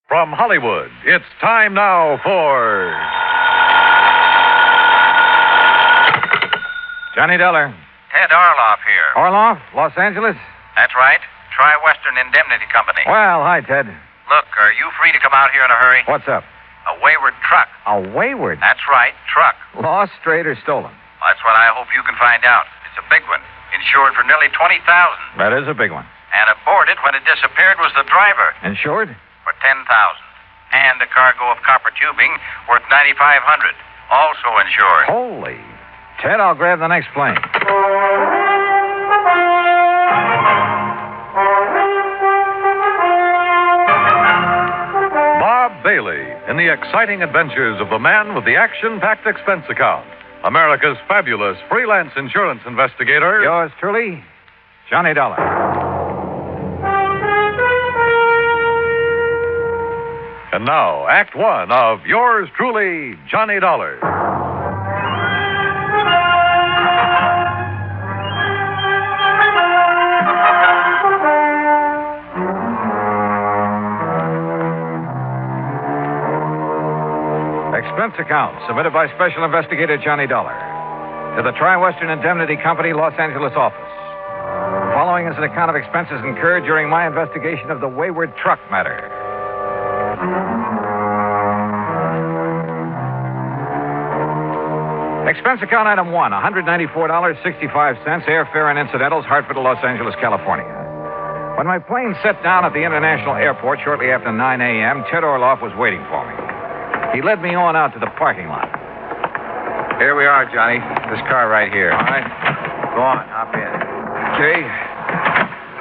From Hollywood, it's time now for... Johnny Dollar. Ted Orloff here. Orloff, Los Angeles? That's right. Tri-Western Indemnity Company. Well, hi, Ted. Look, are you free to come out here in a hurry? What's up? A Wayward truck. A Wayward? That's right, truck. Lost, strayed, or stolen? That's what I hope you can find out. It's a big one. Insured for nearly $20,000. That is a big one. And aboard it when it disappeared was the driver. Insured? For $10,000. And a cargo of copper tubing worth $9,500. Also insured. Holy. Ted, I'll grab the next plane. Bob Bailey in the exciting adventures of the man with the action-packed expense account. America's fabulous freelance insurance investigator. Yours truly, Johnny Dollar. And now, Act One of yours truly, Johnny Dollar. Expense account submitted by Special Investigator Johnny Dollar to the Tri-Western Indemnity Company, Los Angeles office. The following is an account of expenses incurred during my investigation of the Wayward truck matter. Expense account item 1, $194.65, airfare and incidentals, Hartford to Los Angeles, California. When my plane set down at the International Airport shortly after 9 a.m., Ted Orloff was waiting for me. He led me on out to the parking lot. Here we are, Johnny. This car right here. All right. Go on, hop in. Okay.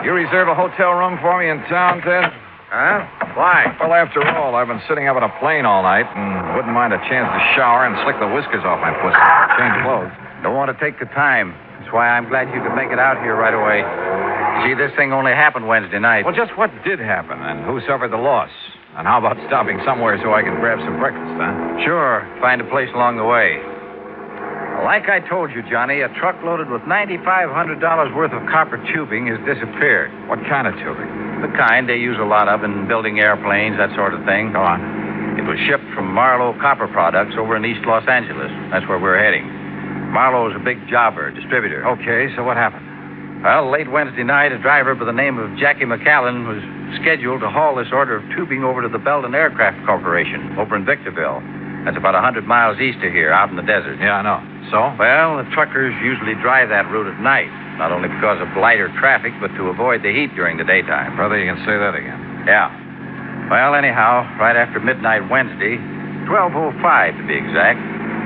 You reserve a hotel room for me in town, Ted? Huh? Why? Well, after all, I've been sitting up in a plane all night and wouldn't mind a chance to shower and slick the whiskers off my pussy. Change clothes. Don't want to take the time. That's why I'm glad you could make it out here right away. See, this thing only happened Wednesday night. Well, just what did happen and who suffered the loss? And how about stopping somewhere so I can grab some breakfast, huh? Sure. Find a place along the way. Like I told you, Johnny, a truck loaded with $9,500 worth of copper tubing has disappeared. What kind of tubing? The kind they use a lot of in building airplanes, that sort of thing. Go on. It was shipped from Marlowe Copper Products over in East Los Angeles. That's where we're heading. Marlowe's a big jobber, distributor. Okay, so what happened? Well, late Wednesday night, a driver by the name of Jackie McAllen was scheduled to haul this order of tubing over to the Belden Aircraft Corporation over in Victorville. That's about 100 miles east of here, out in the desert. Yeah, I know. So? Well, the truckers usually drive that route at night, not only because of lighter traffic, but to avoid the heat during the daytime. Brother, you can say that again. Yeah. Well, anyhow, right after midnight Wednesday, 12:05 to be exact,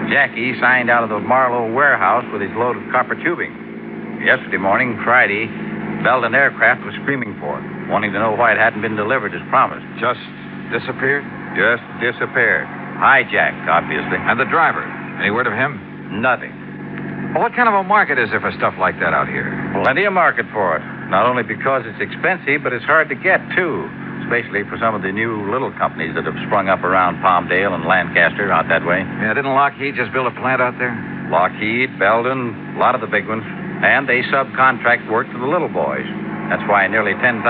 Jackie signed out of the Marlowe warehouse with his load of copper tubing. Yesterday morning, Friday, Belden Aircraft was screaming for it, wanting to know why it hadn't been delivered as promised. Just disappeared? Just disappeared. Hijacked, obviously. And the driver? Any word of him? Nothing. Well, what kind of a market is there for stuff like that out here? Plenty of market for it. Not only because it's expensive, but it's hard to get, too. Especially for some of the new little companies that have sprung up around Palmdale and Lancaster out that way. Yeah, didn't Lockheed just build a plant out there? Lockheed, Belden, a lot of the big ones. And they subcontract work to the little boys. That's why nearly $10,000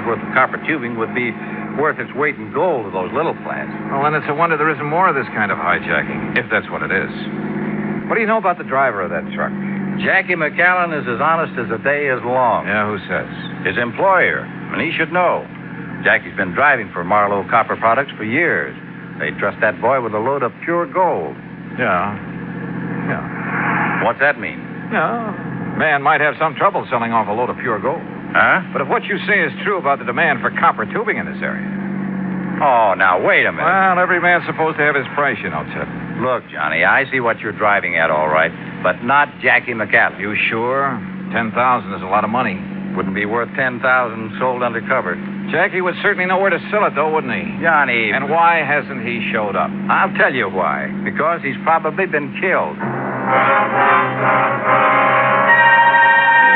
worth of copper tubing would be worth its weight in gold to those little plants. Well, then it's a wonder there isn't more of this kind of hijacking, if that's what it is. What do you know about the driver of that truck? Jackie McAllen is as honest as the day is long. Yeah, who says? His employer, and he should know. Jackie's been driving for Marlowe Copper Products for years. They trust that boy with a load of pure gold. Yeah. What's that mean? Yeah. Man might have some trouble selling off a load of pure gold. Huh? But if what you say is true about the demand for copper tubing in this area... Oh, now, wait a minute. Well, every man's supposed to have his price, you know, Ted. Look, Johnny, I see what you're driving at, all right, but not Jackie McAllen. You sure? $10,000 is a lot of money. Wouldn't be worth $10,000 sold undercover. Jackie would certainly know where to sell it, though, wouldn't he? Johnny... And why hasn't he showed up? I'll tell you why. Because he's probably been killed.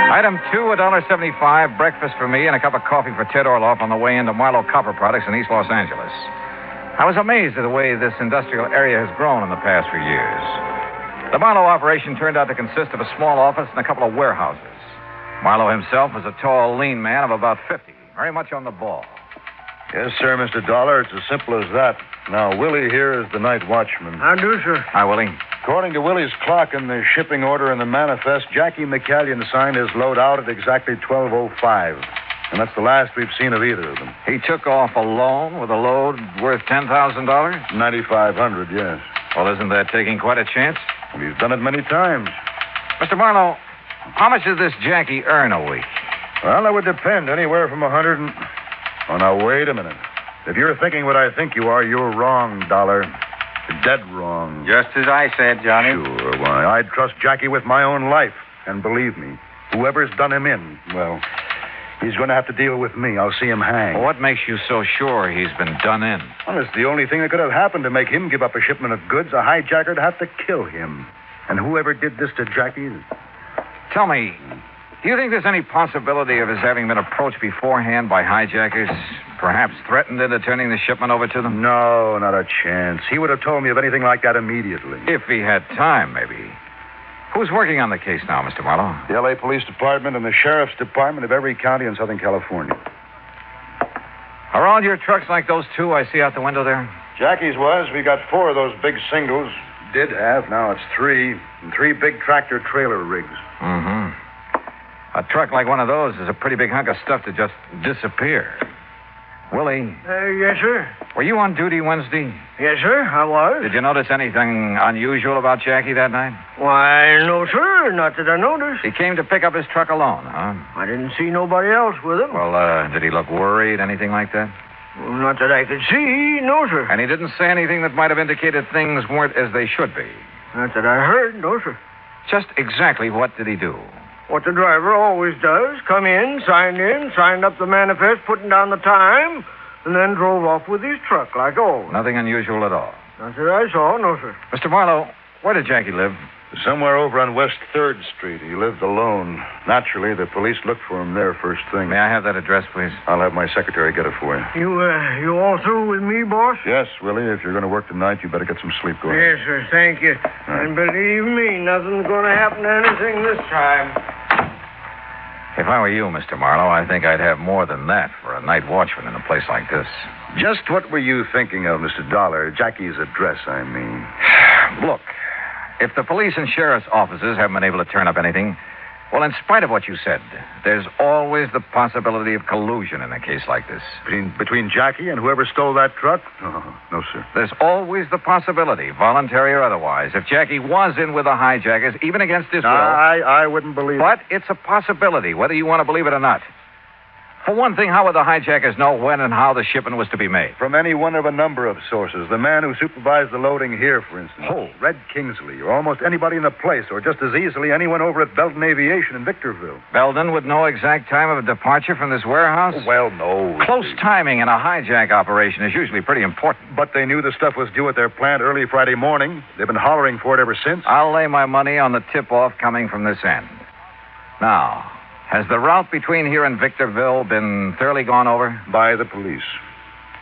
Item 2, $1.75, breakfast for me and a cup of coffee for Ted Orloff on the way into Marlowe Copper Products in East Los Angeles. I was amazed at the way this industrial area has grown in the past few years. The Marlowe operation turned out to consist of a small office and a couple of warehouses. Marlowe himself was a tall, lean man of about 50, very much on the ball. Yes, sir, Mr. Dollar. It's as simple as that. Now, Willie here is the night watchman. How do, sir? Hi, Willie. According to Willie's clock and the shipping order and the manifest, Jackie McCallion signed his load out at exactly 12:05. And that's the last we've seen of either of them. He took off alone with a load worth $10,000? $9,500, yes. Well, isn't that taking quite a chance? Well, he's done it many times. Mr. Marlowe, how much does this Jackie earn a week? Well, that would depend. Anywhere from 100 and... Oh, now, wait a minute. If you're thinking what I think you are, you're wrong, Dollar. You're dead wrong. Just as I said, Johnny. Sure, why, I'd trust Jackie with my own life. And believe me, whoever's done him in, well, he's going to have to deal with me. I'll see him hang. Well, what makes you so sure he's been done in? Well, it's the only thing that could have happened to make him give up a shipment of goods. A hijacker'd have to kill him. And whoever did this to Jackie... Tell me, do you think there's any possibility of his having been approached beforehand by hijackers? Perhaps threatened into turning the shipment over to them? No, not a chance. He would have told me of anything like that immediately. If he had time, maybe. Who's working on the case now, Mr. Marlowe? The L.A. Police Department and the Sheriff's Department of every county in Southern California. Are all your trucks like those two I see out the window there? Jackie's was. We got 4 of those big singles. Did have. Now it's 3. And 3 big tractor-trailer rigs. Mm-hmm. A truck like one of those is a pretty big hunk of stuff to just disappear. Willie. Yes, sir. Were you on duty Wednesday? Yes, sir, I was. Did you notice anything unusual about Jackie that night? Why, no, sir. Not that I noticed. He came to pick up his truck alone, huh? I didn't see nobody else with him. Well, did he look worried, anything like that? Well, not that I could see, no, sir. And he didn't say anything that might have indicated things weren't as they should be? Not that I heard, no, sir. Just exactly what did he do? What the driver always does, come in, signed up the manifest, putting down the time, and then drove off with his truck like always. Nothing unusual at all. Not that I saw, no, sir. Mr. Marlowe, where did Jackie live? Somewhere over on West 3rd Street. He lived alone. Naturally, the police looked for him there first thing. May I have that address, please? I'll have my secretary get it for you. You all through with me, boss? Yes, Willie. If you're going to work tonight, you better get some sleep. Go ahead. Yes, sir, thank you. And believe me, nothing's going to happen to anything this time. If I were you, Mr. Marlowe, I think I'd have more than that for a night watchman in a place like this. Just what were you thinking of, Mr. Dollar? Jackie's address, I mean. Look, if the police and sheriff's offices haven't been able to turn up anything, well, in spite of what you said, there's always the possibility of collusion in a case like this. Between Jackie and whoever stole that truck? Oh, no, sir. There's always the possibility, voluntary or otherwise, if Jackie was in with the hijackers, even against his will. I wouldn't believe it. But it's a possibility, whether you want to believe it or not. For one thing, how would the hijackers know when and how the shipment was to be made? From any one of a number of sources. The man who supervised the loading here, for instance. Oh. Red Kingsley, or almost anybody in the place, or just as easily anyone over at Belton Aviation in Victorville. Belden would know exact time of departure from this warehouse? Well, no. Close timing in a hijack operation is usually pretty important. But they knew the stuff was due at their plant early Friday morning. They've been hollering for it ever since. I'll lay my money on the tip-off coming from this end. Now, has the route between here and Victorville been thoroughly gone over? By the police.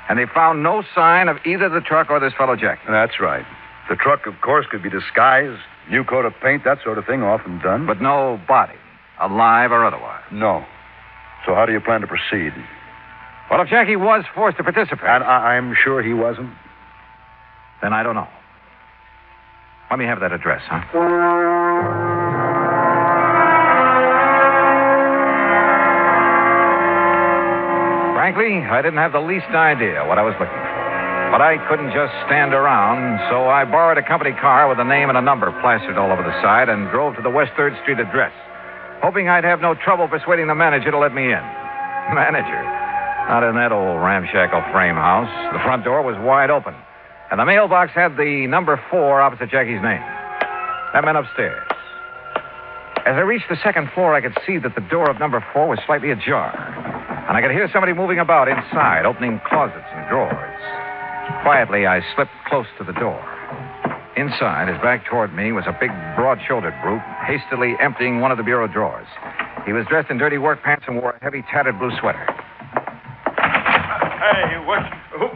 And they found no sign of either the truck or this fellow Jackie? That's right. The truck, of course, could be disguised, new coat of paint, that sort of thing, often done. But no body, alive or otherwise? No. So how do you plan to proceed? Well, if Jackie was forced to participate... And I'm sure he wasn't. Then I don't know. Let me have that address, huh? Frankly, I didn't have the least idea what I was looking for. But I couldn't just stand around, so I borrowed a company car with a name and a number plastered all over the side and drove to the West 3rd Street address, hoping I'd have no trouble persuading the manager to let me in. Manager? Not in that old ramshackle frame house. The front door was wide open, and the mailbox had the number 4 opposite Jackie's name. That meant upstairs. As I reached the second floor, I could see that the door of number 4 was slightly ajar, and I could hear somebody moving about inside, opening closets and drawers. Quietly, I slipped close to the door. Inside, his back toward me, was a big, broad-shouldered brute, hastily emptying one of the bureau drawers. He was dressed in dirty work pants and wore a heavy, tattered blue sweater. Hey, what? Who?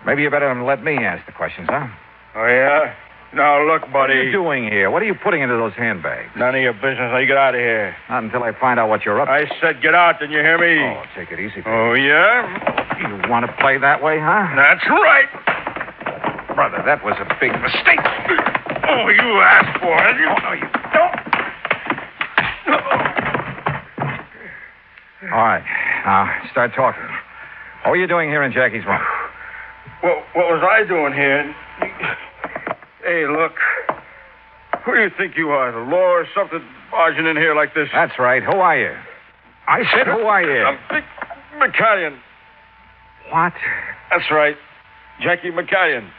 Maybe you better let me ask the questions, huh? Oh, yeah? Now, look, What are buddy. you doing here? What are you putting into those handbags? None of your business. Now, you get out of here. Not until I find out what you're up to. I said get out, didn't you hear me? Oh, take it easy. Oh, yeah? You want to play that way, huh? That's right. Brother, that was a big mistake. Oh, you asked for it. Oh, no, you don't. All right. Now, start talking. What were you doing here in Jackie's room? What was I doing here? Hey, look. Who do you think you are? The law or something barging in here like this? That's right. Who are you? I said, who are you? I'm Dick McCallion. What? That's right. Jackie McCallion.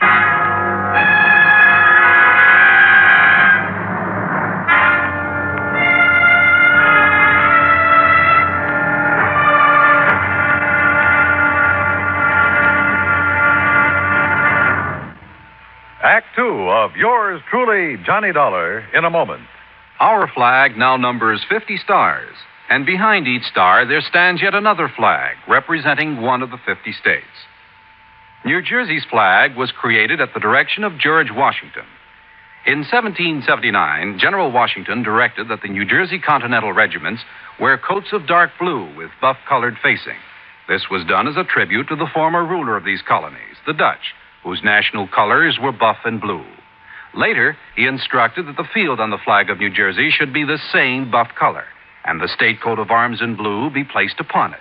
Act two of yours truly, Johnny Dollar, in a moment. Our flag now numbers 50 stars, and behind each star there stands yet another flag representing one of the 50 states. New Jersey's flag was created at the direction of George Washington. In 1779, General Washington directed that the New Jersey Continental regiments wear coats of dark blue with buff-colored facing. This was done as a tribute to the former ruler of these colonies, the Dutch, whose national colors were buff and blue. Later, he instructed that the field on the flag of New Jersey should be the same buff color, and the state coat of arms in blue be placed upon it.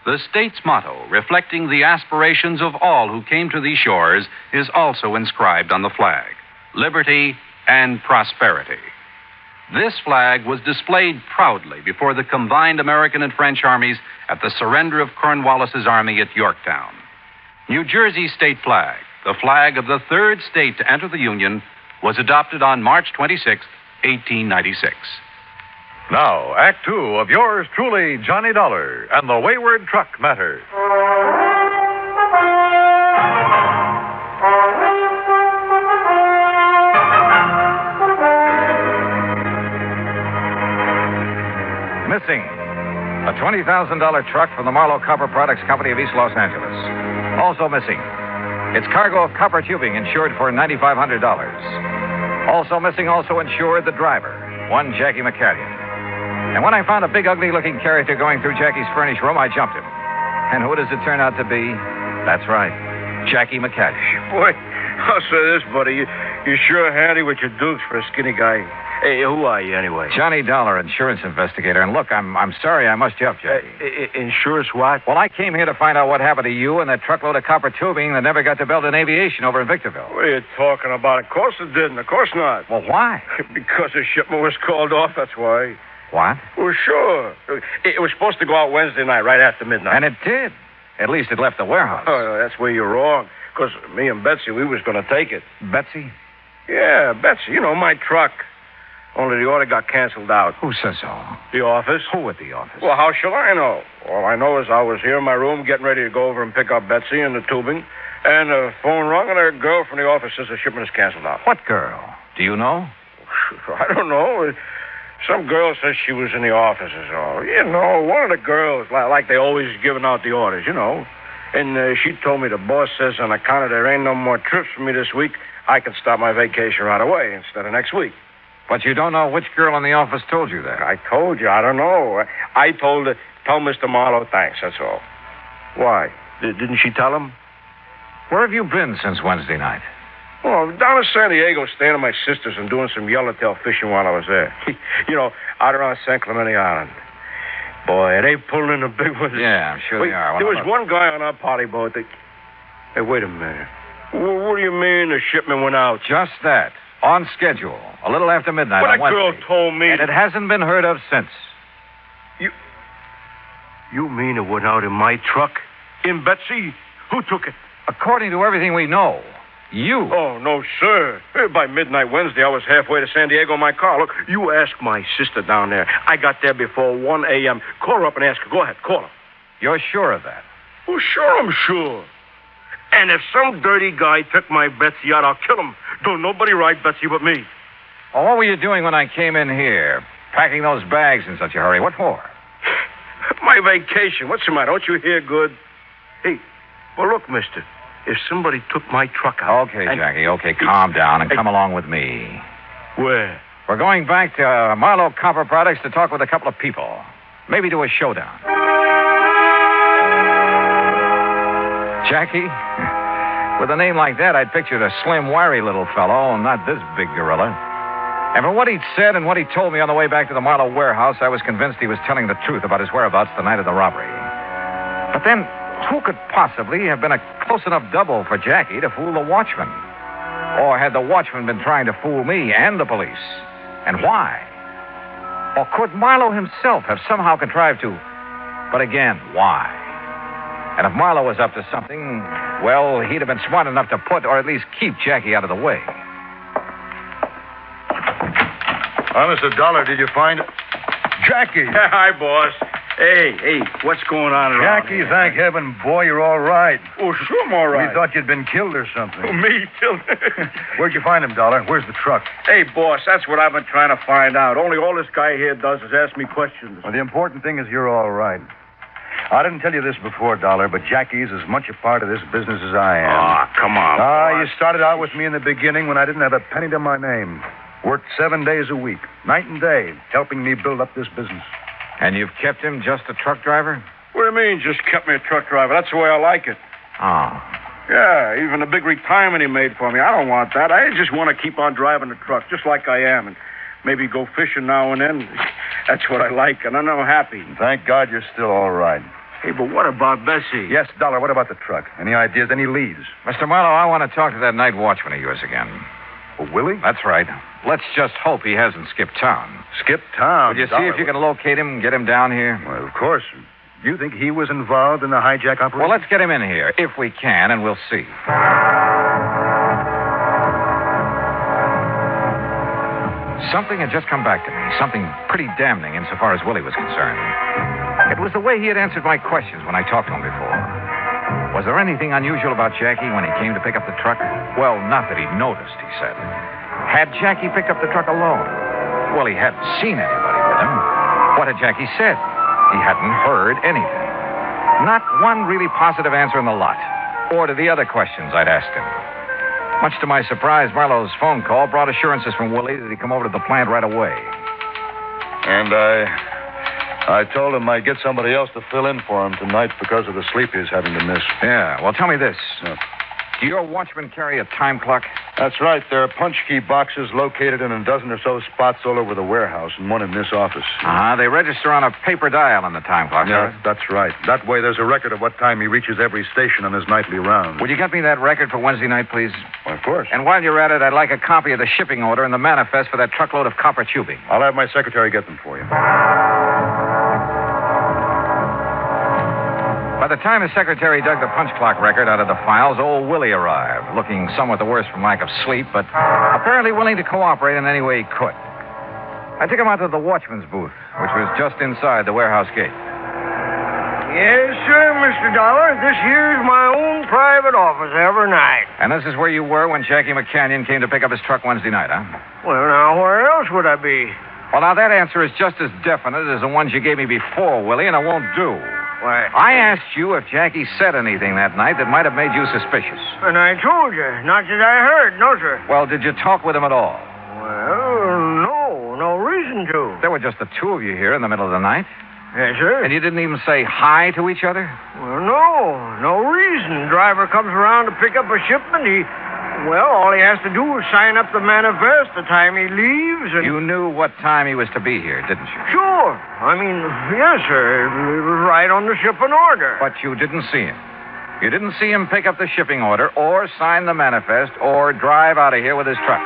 The state's motto, reflecting the aspirations of all who came to these shores, is also inscribed on the flag: liberty and prosperity. This flag was displayed proudly before the combined American and French armies at the surrender of Cornwallis's army at Yorktown. New Jersey's state flag, the flag of the third state to enter the Union, was adopted on March 26, 1896. Now, Act two of yours truly, Johnny Dollar, and the Wayward Truck Matter. Missing. A $20,000 truck from the Marlowe Copper Products Company of East Los Angeles. Also missing. Its cargo of copper tubing insured for $9,500. Also missing, also insured, the driver, one Jackie McCallion. And when I found a big, ugly-looking character going through Jackie's furnished room, I jumped him. And who does it turn out to be? That's right, Jackie McCallion. Boy, I'll say this, buddy. You're sure handy with your dukes for a skinny guy. Hey, who are you, anyway? Johnny Dollar, insurance investigator. And look, I'm sorry I must jump, Jackie. Insurance what? Well, I came here to find out what happened to you and that truckload of copper tubing that never got to Belden Aviation over in Victorville. What are you talking about? Of course it didn't. Of course not. Well, why? Because the shipment was called off, that's why. What? Well, sure. It was supposed to go out Wednesday night, right after midnight. And it did. At least it left the warehouse. Oh, that's where you're wrong. Because me and Betsy, we was going to take it. Betsy? Yeah, Betsy. You know, my truck. Only the order got canceled out. Who says so? The office. Who at the office? Well, how shall I know? All I know is I was here in my room getting ready to go over and pick up Betsy and the tubing. And the phone rung, and a girl from the office says the shipment is canceled out. What girl? Do you know? I don't know. Some girl says she was in the office is all. You know, one of the girls, like they always giving out the orders, you know. And she told me the boss says on account of there ain't no more trips for me this week, I can start my vacation right away instead of next week. But you don't know which girl in the office told you that. I told you, I don't know. I told Mr. Marlowe thanks, that's all. Why? Didn't she tell him? Where have you been since Wednesday night? Oh, down in San Diego, staying at my sister's and doing some yellowtail fishing while I was there. You know, out around San Clemente Island. Boy, they pulling in the big ones. Yeah, I'm sure they are. There was one guy on our party boat that... Hey, wait a minute. What do you mean the shipment went out? Just that. On schedule. A little after midnight But on that girl Wednesday. told me... And it hasn't been heard of since. You mean it went out in my truck? In Betsy? Who took it? According to everything we know, you. Oh, no, sir. By midnight Wednesday, I was halfway to San Diego in my car. Look, you ask my sister down there. I got there before 1 a.m. Call her up and ask her. Go ahead, call her. You're sure of that? Oh, sure, I'm sure. And if some dirty guy took my Betsy out, I'll kill him. Don't nobody ride Betsy but me. Well, what were you doing when I came in here? Packing those bags in such a hurry. What for? My vacation. What's the matter? Don't you hear good? Hey, well, look, mister. If somebody took my truck out... Okay, Jackie, okay. Calm down and come along with me. Where? We're going back to Marlowe Copper Products to talk with a couple of people. Maybe do a showdown. Jackie? With a name like that, I'd pictured a slim, wiry little fellow, not this big gorilla. And from what he'd said and what he told me on the way back to the Marlowe warehouse, I was convinced he was telling the truth about his whereabouts the night of the robbery. But then, who could possibly have been a close enough double for Jackie to fool the watchman? Or had the watchman been trying to fool me and the police? And why? Or could Marlowe himself have somehow contrived to? But again, why? And if Marlowe was up to something, well, he'd have been smart enough to put or at least keep Jackie out of the way. Mr. Dollar, did you find it? Jackie! Hi, boss. Hey, what's going on around Jackie, here? thank heaven, boy, you're all right. Oh, sure I'm all right. We thought you'd been killed or something. Oh, me, killed? Where'd you find him, Dollar? Where's the truck? Hey, boss, that's what I've been trying to find out. Only all this guy here does is ask me questions. Well, the important thing is you're all right. I didn't tell you this before, Dollar, but Jackie's as much a part of this business as I am. Ah, come on, You started out with me in the beginning when I didn't have a penny to my name. Worked 7 days a week, night and day, helping me build up this business. And you've kept him just a truck driver? What do you mean, just kept me a truck driver? That's the way I like it. Oh. Yeah, even the big retirement he made for me. I don't want that. I just want to keep on driving the truck, just like I am, and maybe go fishing now and then. That's what I like, and I'm happy. Thank God you're still all right. Hey, but what about Bessie? Yes, Dollar, what about the truck? Any ideas, any leads? Mr. Marlowe, I want to talk to that night watchman of yours again. Oh, Willie? That's right. Let's just hope he hasn't skipped town. Skipped town? Would you see if you can locate him and get him down here? Well, of course. You think he was involved in the hijack operation? Well, let's get him in here, if we can, and we'll see. Something had just come back to me. Something pretty damning insofar as Willie was concerned. It was the way he had answered my questions when I talked to him before. Was there anything unusual about Jackie when he came to pick up the truck? Well, not that he'd noticed, he said. Had Jackie picked up the truck alone? Well, he hadn't seen anybody with him. What had Jackie said? He hadn't heard anything. Not one really positive answer in the lot. Or to the other questions I'd asked him. Much to my surprise, Marlowe's phone call brought assurances from Willie that he'd come over to the plant right away. And I told him I'd get somebody else to fill in for him tonight because of the sleep he's having to miss. Yeah, well, tell me this. Yeah. Do your watchmen carry a time clock? That's right. There are punch key boxes located in a dozen or so spots all over the warehouse and one in this office. They register on a paper dial on the time clock, Yeah, sir. that's right. That way there's a record of what time he reaches every station on his nightly round. Would you get me that record for Wednesday night, please? Well, of course. And while you're at it, I'd like a copy of the shipping order and the manifest for that truckload of copper tubing. I'll have my secretary get them for you. By the time his secretary dug the punch clock record out of the files, old Willie arrived, looking somewhat the worse from lack of sleep, but apparently willing to cooperate in any way he could. I took him out to the watchman's booth, which was just inside the warehouse gate. Yes, sir, Mr. Dollar. This here's my own private office every night. And this is where you were when Jackie McCanyon came to pick up his truck Wednesday night, huh? Well, now, where else would I be? Well, now, that answer is just as definite as the ones you gave me before, Willie, and it won't do. Why, I asked you if Jackie said anything that night that might have made you suspicious. and I told you. Not that I heard, no, sir. Well, did you talk with him at all? Well, no reason to. There were just the two of you here in the middle of the night. Yes, sir. And you didn't even say hi to each other? Well, no reason. Driver comes around to pick up a shipment. All he has to do is sign up the manifest the time he leaves, and... You knew what time he was to be here, didn't you? Sure. I mean, yes, sir. It was right on the shipping order. But you didn't see him. You didn't see him pick up the shipping order or sign the manifest or drive out of here with his truck.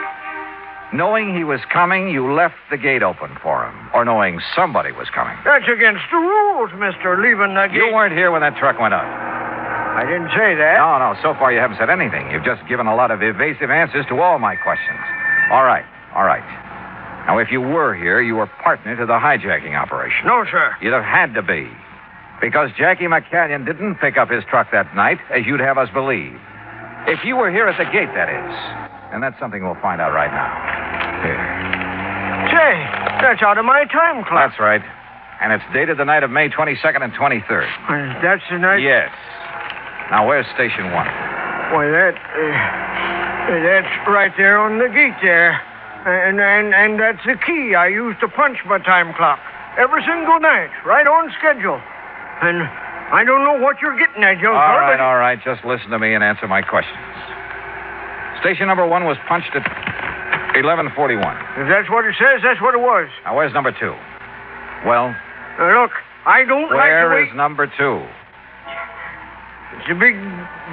Knowing he was coming, you left the gate open for him. Or knowing somebody was coming. That's against the rules, mister, leaving the gate... You weren't here when that truck went up. I didn't say that. No. So far you haven't said anything. You've just given a lot of evasive answers to all my questions. All right. Now, if you were here, you were partner to the hijacking operation. No, sir. You'd have had to be. Because Jackie McCanyon didn't pick up his truck that night, as you'd have us believe. If you were here at the gate, that is. And that's something we'll find out right now. Here. Say, that's out of my time clock. That's right. And it's dated the night of May 22nd and 23rd. That's the night... Yes. Now, where's Station 1? Why, that's right there on the gate there. And that's the key I use to punch my time clock. Every single night, right on schedule. And I don't know what you're getting at, young All fella. right, all right. Just listen to me and answer my questions. Station number 1 was punched at 11:41. If that's what it says, that's what it was. Now, where's number 2? Well, Look, I don't like the where way... is number 2? It's the big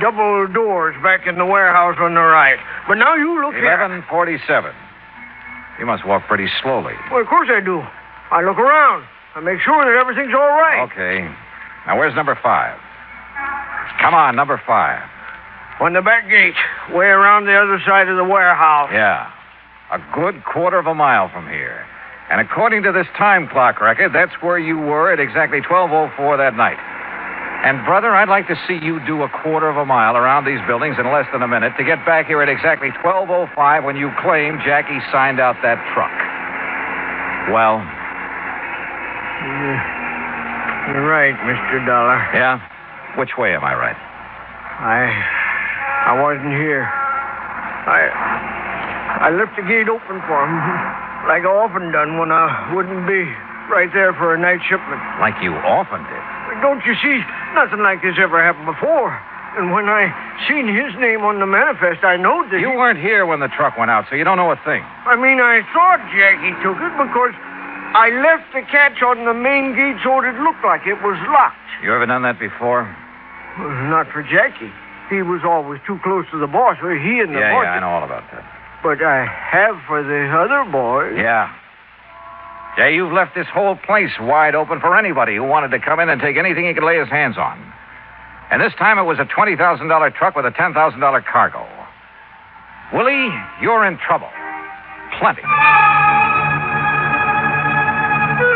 double doors back in the warehouse on the right. But now you look here. 11:47. You must walk pretty slowly. Well, of course I do. I look around. I make sure that everything's all right. Okay. Now, where's number 5? Come on, number 5. On the back gate, way around the other side of the warehouse. Yeah. A good quarter of a mile from here. And according to this time clock record, that's where you were at exactly 12:04 that night. And, brother, I'd like to see you do a quarter of a mile around these buildings in less than a minute to get back here at exactly 12:05 when you claim Jackie signed out that truck. Well? You're right, Mr. Dollar. Yeah? Which way am I right? I wasn't here. I left the gate open for him, like I often done when I wouldn't be right there for a night shipment. Like you often did. Don't you see? Nothing like this ever happened before. And when I seen his name on the manifest, I knowed that You weren't here when the truck went out, so you don't know a thing. I mean, I thought Jackie took it because I left the catch on the main gate so it looked like it was locked. You ever done that before? Well, not for Jackie. He was always too close to the boss. Or he and the boss. Yeah, I know all about that. But I have for the other boys. Yeah. Yeah, you've left this whole place wide open for anybody who wanted to come in and take anything he could lay his hands on. And this time it was a $20,000 truck with a $10,000 cargo. Willie, you're in trouble. Plenty.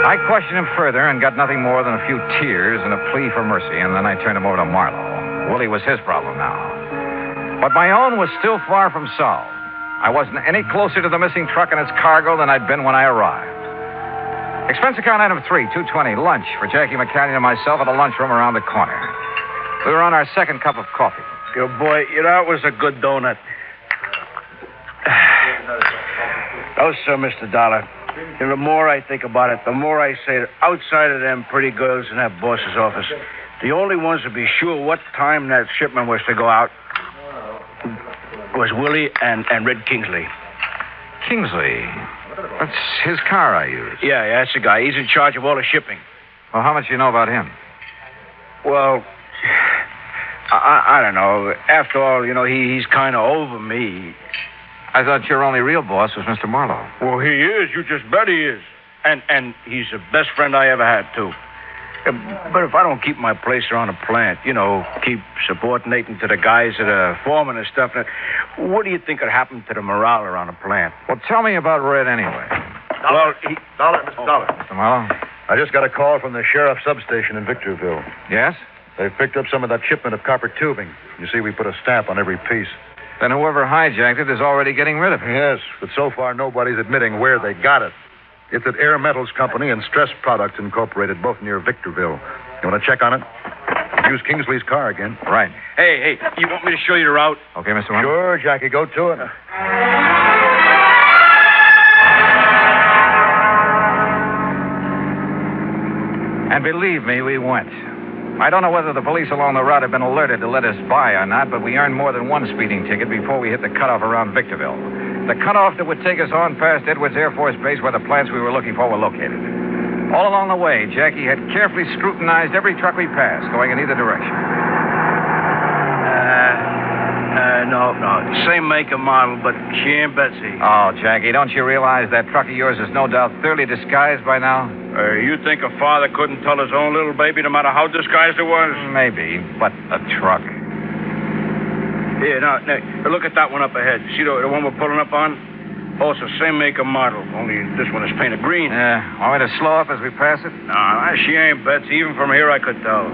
I questioned him further and got nothing more than a few tears and a plea for mercy, and then I turned him over to Marlowe. Willie was his problem now. But my own was still far from solved. I wasn't any closer to the missing truck and its cargo than I'd been when I arrived. Expense account item 3, $220, lunch for Jackie McCallion and myself at a lunchroom around the corner. We were on our second cup of coffee. Good boy. That was a good donut. Oh, sir, Mr. Dollar. And the more I think about it, the more I say that outside of them pretty girls in that boss's office, the only ones to be sure what time that shipment was to go out was Willie and Red Kingsley. Kingsley? That's his car I used. Yeah, that's the guy. He's in charge of all the shipping. Well, how much do you know about him? Well, I don't know. After all, he's kind of over me. I thought your only real boss was Mr. Marlowe. Well, he is. You just bet he is. And he's the best friend I ever had, too. But if I don't keep my place around the plant, keep subordinating to the guys that are foreman and stuff, what do you think would happen to the morale around the plant? Well, tell me about Red anyway. Dollar, Dollar, Mr. Dollar. Mr. Marlowe? I just got a call from the sheriff's substation in Victorville. Yes? They've picked up some of that shipment of copper tubing. You see, we put a stamp on every piece. Then whoever hijacked it is already getting rid of it. Yes, but so far nobody's admitting where they got it. It's at Air Metals Company and Stress Products Incorporated, both near Victorville. You want to check on it? Use Kingsley's car again. Right. Hey, you want me to show you the route? Okay, Mr. Marlowe? Sure, Jackie, go to it. And believe me, we went. I don't know whether the police along the route had been alerted to let us by or not, but we earned more than one speeding ticket before we hit the cutoff around Victorville. The cutoff that would take us on past Edwards Air Force Base where the plants we were looking for were located. All along the way, Jackie had carefully scrutinized every truck we passed, going in either direction. No. Same make and model, but she ain't Betsy. Oh, Jackie, don't you realize that truck of yours is no doubt thoroughly disguised by now? You think a father couldn't tell his own little baby no matter how disguised it was? Maybe, but a truck. Here, now, look at that one up ahead. See the one we're pulling up on? Also, same make and model, only this one is painted green. Want me to slow up as we pass it? No, she ain't Betsy. Even from here, I could tell.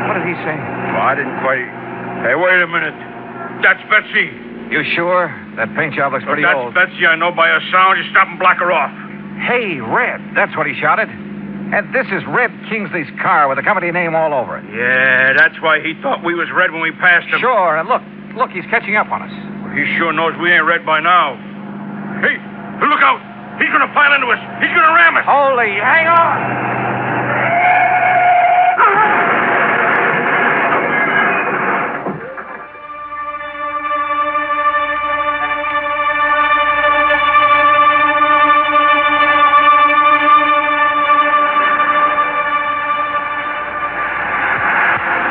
What did he say? Well, I didn't quite... Hey, wait a minute. That's Betsy. You sure? That paint job looks pretty old. That's Betsy. I know by her sound. You stop and block her off. Hey, Red. That's what he shouted. And this is Red Kingsley's car with the company name all over it. Yeah, that's why he thought we was Red when we passed him. Sure, and look, he's catching up on us. Well, he sure knows we ain't Red by now. Hey, look out! He's going to pile into us. He's going to ram us. Holy, hang on.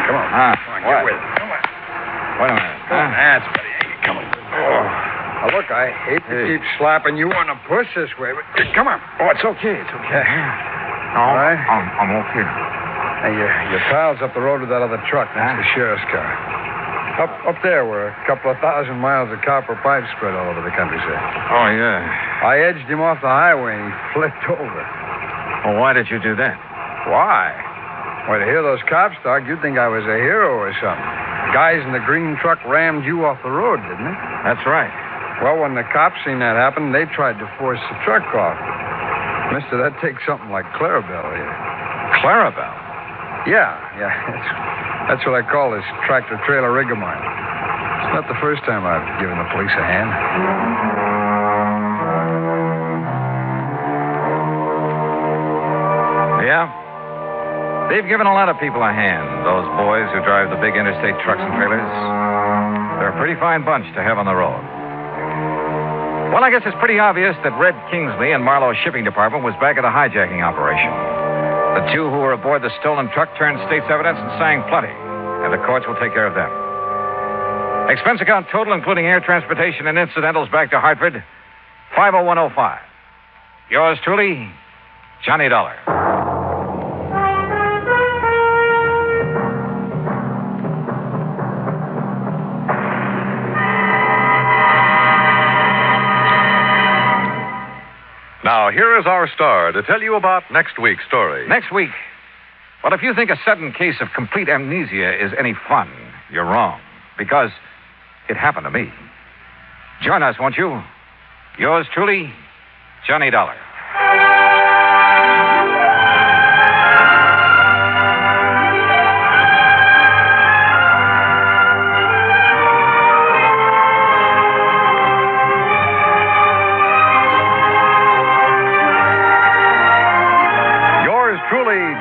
Come on. Get with it. Come on. Wait a minute. That's better. Come on. Now, look, I hate to keep slapping you on the push this way, but come on. Oh, it's okay. It's okay. All right. I'm okay. Hey, your pal's up the road with that other truck. That's the sheriff's car. Up there where a couple of 1,000 miles of copper pipe spread all over the countryside. Oh, yeah. I edged him off the highway and he flipped over. Well, why did you do that? Why? Well, to hear those cops talk, you'd think I was a hero or something. Guys in the green truck rammed you off the road, didn't they? That's right. Well, when the cops seen that happen, they tried to force the truck off. Mister, that takes something like Clarabelle here. Clarabelle? Yeah. That's what I call this tractor-trailer rig of mine. It's not the first time I've given the police a hand. Yeah? They've given a lot of people a hand, those boys who drive the big interstate trucks and trailers. They're a pretty fine bunch to have on the road. Well, I guess it's pretty obvious that Red Kingsley and Marlowe's shipping department was back at the hijacking operation. The two who were aboard the stolen truck turned state's evidence and sang plenty, and the courts will take care of them. Expense account total, including air transportation and incidentals back to Hartford, $50105. Yours truly, Johnny Dollar. Now, here is our star to tell you about next week's story. Next week. Well, if you think a sudden case of complete amnesia is any fun, you're wrong. Because it happened to me. Join us, won't you? Yours truly, Johnny Dollar.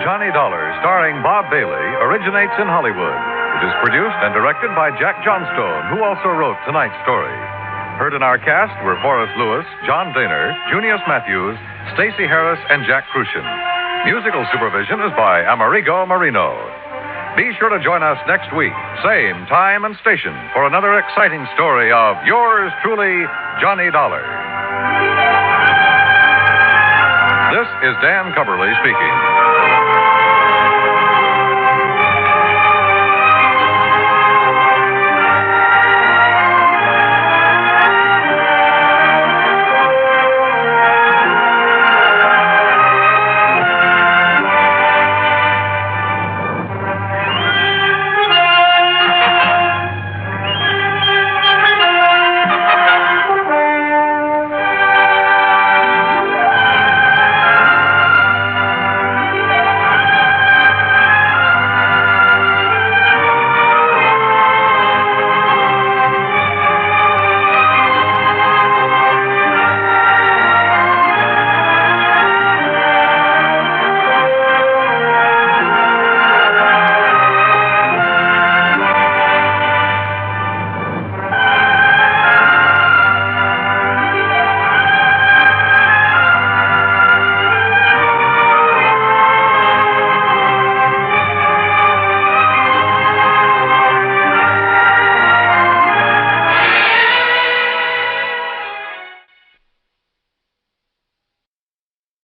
Johnny Dollar, starring Bob Bailey, originates in Hollywood. It is produced and directed by Jack Johnstone, who also wrote tonight's story. Heard in our cast were Forrest Lewis, John Daner, Junius Matthews, Stacey Harris, and Jack Crucian. Musical supervision is by Amerigo Marino. Be sure to join us next week, same time and station, for another exciting story of yours truly, Johnny Dollar. This is Dan Cubberly speaking.